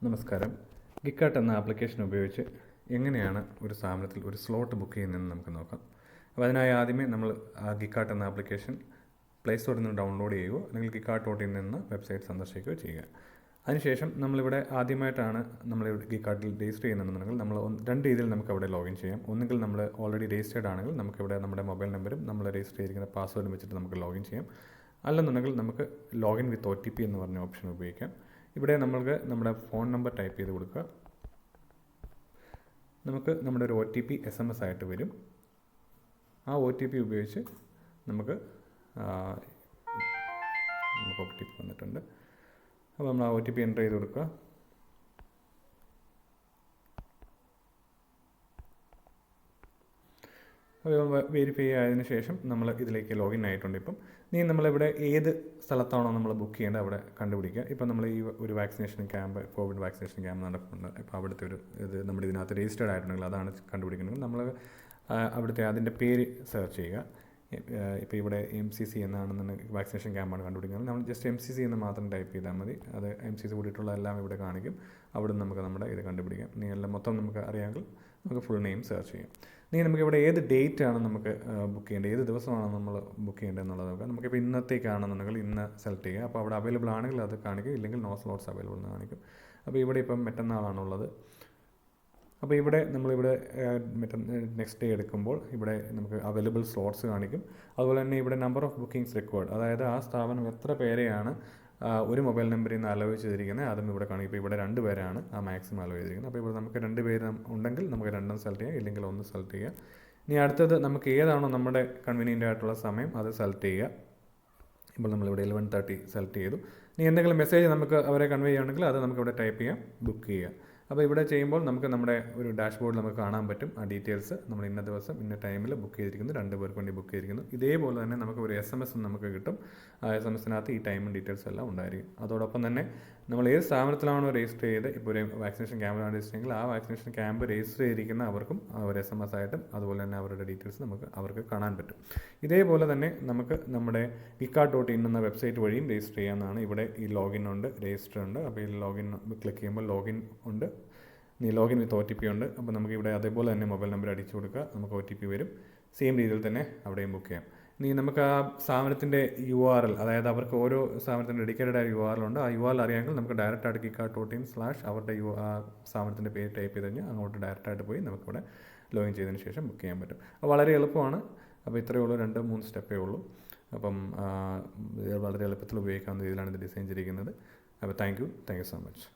നമസ്കാരം. ഗിക്കാർട്ട് എന്ന ആപ്ലിക്കേഷൻ ഉപയോഗിച്ച് എങ്ങനെയാണ് ഒരു സ്ഥാപനത്തിൽ ഒരു സ്ലോട്ട് ബുക്ക് ചെയ്യുന്നതെന്ന് നമുക്ക് നോക്കാം. അപ്പോൾ അതിനായി ആദ്യമേ നമ്മൾ ഗിക്കാർട്ട് എന്ന ആപ്ലിക്കേഷൻ പ്ലേ സ്റ്റോറിൽ നിന്ന് ഡൗൺലോഡ് ചെയ്യുകയോ അല്ലെങ്കിൽ ഗിക്കാർട്ട്.in നിന്ന് വെബ്സൈറ്റ് സന്ദർശിക്കുകയോ ചെയ്യുക. അതിനുശേഷം നമ്മളിവിടെ ആദ്യമായിട്ടാണ് നമ്മൾ ഗിക്കാർട്ടിൽ രജിസ്റ്റർ ചെയ്യുന്നതെന്നുണ്ടെങ്കിൽ നമ്മൾ രണ്ട് രീതിയിൽ നമുക്ക് അവിടെ ലോഗിൻ ചെയ്യാം. ഒന്നുകിൽ നമ്മൾ ഓൾറെഡി രജിസ്റ്റേർഡ് ആണെങ്കിൽ നമുക്കിവിടെ നമ്മുടെ മൊബൈൽ നമ്പറും നമ്മൾ രജിസ്റ്റർ ചെയ്തിരിക്കുന്ന പാസ്വേഡും വെച്ചിട്ട് നമുക്ക് ലോഗിൻ ചെയ്യാം. അല്ലെന്നുണ്ടെങ്കിൽ നമുക്ക് ലോഗിൻ വിത്ത് OTP എന്ന് പറഞ്ഞ ഓപ്ഷൻ ഉപയോഗിക്കാം. ഇവിടെ നമ്മൾക്ക് നമ്മുടെ ഫോൺ നമ്പർ ടൈപ്പ് ചെയ്ത് കൊടുക്കുക. നമുക്ക് നമ്മുടെ ഒരു OTP SMS ആയിട്ട് വരും. ആ OTP ഉപയോഗിച്ച് നമുക്ക് OTP വന്നിട്ടുണ്ട്. അപ്പോൾ നമ്മൾ ആ OTP എൻ്റർ ചെയ്ത് കൊടുക്കുക. അപ്പോൾ വെരിഫൈ ആയതിനു ശേഷം നമ്മൾ ഇതിലേക്ക് ലോഗിൻ ആയിട്ടുണ്ട്. ഇപ്പം നമ്മളിവിടെ ഏത് സ്ഥലത്താണോ നമ്മൾ ബുക്ക് ചെയ്യേണ്ടത് അവിടെ കണ്ടുപിടിക്കുക. ഇപ്പം നമ്മൾ ഈ ഒരു vaccination camp, Covid vaccination camp നടക്കുന്നുണ്ട്. ഇപ്പോൾ അവിടുത്തെ ഒരു ഇത് നമ്മുടെ ഇതിനകത്ത് രജിസ്റ്റേർഡ് ആയിട്ടുണ്ടെങ്കിൽ അതാണ് കണ്ടുപിടിക്കുന്നത്. നമ്മൾ അവിടുത്തെ അതിൻ്റെ പേര് സെർച്ച് ചെയ്യുക. ഇപ്പോൾ ഇവിടെ MCC എന്നാണെന്നുണ്ടെങ്കിൽ വാക്സിനേഷൻ ക്യാമ്പാണ് കണ്ടുപിടിക്കുന്നത്. നമ്മൾ ജസ്റ്റ് MCC എന്ന് മാത്രം ടൈപ്പ് ചെയ്താൽ മതി. അത് MCC കൂടിയിട്ടുള്ള എല്ലാം ഇവിടെ കാണിക്കും. അവിടെ നിന്ന് നമുക്ക് നമ്മുടെ ഇത് കണ്ടുപിടിക്കാം. എല്ലാം മൊത്തം നമുക്ക് അറിയാമെങ്കിൽ നമുക്ക് ഫുൾ നെയിം സെർച്ച് ചെയ്യാം. നമുക്കിവിടെ ഏത് ഡേറ്റ് ആണ് നമുക്ക് ബുക്ക് ചെയ്യേണ്ടത്, ഏത് ദിവസമാണ് നമ്മൾ ബുക്ക് ചെയ്യേണ്ടത് എന്നുള്ളത് നോക്കാം. നമുക്കിപ്പോൾ ഇന്നത്തേക്കാണെന്നുണ്ടെങ്കിൽ ഇന്ന് സെലക്ട് ചെയ്യുക. അപ്പോൾ അവിടെ അവൈലബിൾ ആണെങ്കിൽ അത് കാണിക്കും, ഇല്ലെങ്കിൽ നോ സ്ലോട്ട്സ് അവൈലബിൾ എന്ന് കാണിക്കും. അപ്പോൾ ഇവിടെ ഇപ്പം മറ്റന്നാളാണുള്ളത്. അപ്പോൾ ഇവിടെ നമ്മളിവിടെ നെക്സ്റ്റ് ഡേ എടുക്കുമ്പോൾ ഇവിടെ നമുക്ക് അവൈലബിൾ സ്ലോട്ട്സ് കാണിക്കും. അതുപോലെ തന്നെ ഇവിടെ നമ്പർ ഓഫ് ബുക്കിംഗ്സ് റിക്വയർഡ്, അതായത് ആ സ്ഥാപനം എത്ര പേരെയാണ് ഒരു മൊബൈൽ നമ്പറിൽ നിന്ന് അലോ ചെയ്തിരിക്കുന്നത് അതും ഇവിടെ കാണിക്കും. ഇപ്പോൾ ഇവിടെ 2 പേരാണ് ആ മാക്സിമം അലോ ചെയ്തിരിക്കുന്നത്. അപ്പോൾ ഇവിടെ നമുക്ക് 2 പേര് ഉണ്ടെങ്കിൽ നമുക്ക് 2 സെലക്ട് ചെയ്യാം, ഇല്ലെങ്കിൽ 1 സെലക്ട് ചെയ്യുക. ഇനി അടുത്തത് നമുക്ക് ഏതാണോ നമ്മുടെ കൺവീനിയൻ്റ് ആയിട്ടുള്ള സമയം അത് സെലക്ട് ചെയ്യുക. ഇപ്പോൾ നമ്മളിവിടെ 11:30 സെലക്ട് ചെയ്തു. ഇനി എന്തെങ്കിലും മെസ്സേജ് നമുക്ക് അവരെ കൺവേ ചെയ്യുകയാണെങ്കിൽ അത് നമുക്കിവിടെ ടൈപ്പ് ചെയ്യാം, ബുക്ക് ചെയ്യുക. അപ്പോൾ ഇവിടെ ചെയ്യുമ്പോൾ നമുക്ക് നമ്മുടെ ഒരു ഡാഷ്ബോർഡിൽ നമുക്ക് കാണാൻ പറ്റും ആ ഡീറ്റെയിൽസ്. നമ്മൾ ഇന്ന ദിവസം ഇന്ന ടൈമിൽ ബുക്ക് ചെയ്തിരിക്കുന്നു, 2 പേർക്ക് വേണ്ടി ബുക്ക് ചെയ്തിരിക്കുന്നു. ഇതേപോലെ തന്നെ നമുക്ക് ഒരു SMS നമുക്ക് കിട്ടും. ആ SMS-നകത്ത് ഈ ടൈമും ഡീറ്റെയിൽസ് എല്ലാം ഉണ്ടായിരിക്കും. അതോടൊപ്പം തന്നെ നമ്മൾ ഏത് സ്ഥാപനത്തിലാണോ രജിസ്റ്റർ ചെയ്ത്, ഇപ്പോൾ ഒരു വാക്സിനേഷൻ ക്യാമ്പിലാണ് രജിസ്റ്റർ ചെയ്തെങ്കിൽ ആ വാക്സിനേഷൻ ക്യാമ്പ് രജിസ്റ്റർ ചെയ്തിരിക്കുന്ന അവർക്കും ഒരു SMS ആയിട്ടും അതുപോലെ തന്നെ അവരുടെ ഡീറ്റെയിൽസ് അവർക്ക് കാണാൻ പറ്റും. ഇതേപോലെ തന്നെ നമുക്ക് നമ്മുടെ ഗിക്കാർട്ട്.in എന്ന വെബ്സൈറ്റ് വഴിയും രജിസ്റ്റർ ചെയ്യാവുന്നതാണ്. ഇവിടെ ഈ ലോഗിൻ ഉണ്ട്, രജിസ്റ്റർ ഉണ്ട്. അപ്പോൾ ഈ ലോഗിൻ ക്ലിക്ക് ചെയ്യുമ്പോൾ ലോഗിൻ ഉണ്ട്, ലോഗിൻ വിത്ത് OTP ഉണ്ട്. അപ്പോൾ നമുക്ക് ഇവിടെ അതേപോലെ തന്നെ മൊബൈൽ നമ്പർ അടിച്ചു കൊടുക്കുക, നമുക്ക് OTP വരും. സെയിം രീതിയിൽ തന്നെ അവിടെയും ബുക്ക് ചെയ്യാം. ഇനി നമുക്ക് ആ സ്ഥാപനത്തിൻ്റെ URL, അതായത് അവർക്ക് ഓരോ സ്ഥാപനത്തിൻ്റെ ഡെഡിക്കേറ്റഡ് ആയ URL ഉണ്ട്. ആ URL അറിയാമെങ്കിൽ നമുക്ക് ഡയറക്റ്റായിട്ട് ഗിക്കാർട്ട്.in/ അവരുടെ സ്ഥാപനത്തിൻ്റെ പേര് ടൈപ്പ് ചെയ്ത് കഴിഞ്ഞാൽ അങ്ങോട്ട് ഡയറക്റ്റായിട്ട് പോയി നമുക്കിവിടെ ലോഗിൻ ചെയ്തതിന് ശേഷം ബുക്ക് ചെയ്യാൻ പറ്റും. അപ്പോൾ വളരെ എളുപ്പമാണ്. അപ്പോൾ ഇത്രയേ ഉള്ളൂ, 2-3 സ്റ്റെപ്പേ ഉള്ളൂ. അപ്പം വളരെ എളുപ്പത്തിൽ ഉപയോഗിക്കാവുന്ന രീതിയിലാണ് ഇത് ഡിസൈൻ ചെയ്തിരിക്കുന്നത്. അപ്പോൾ താങ്ക് യു സോ മച്ച്.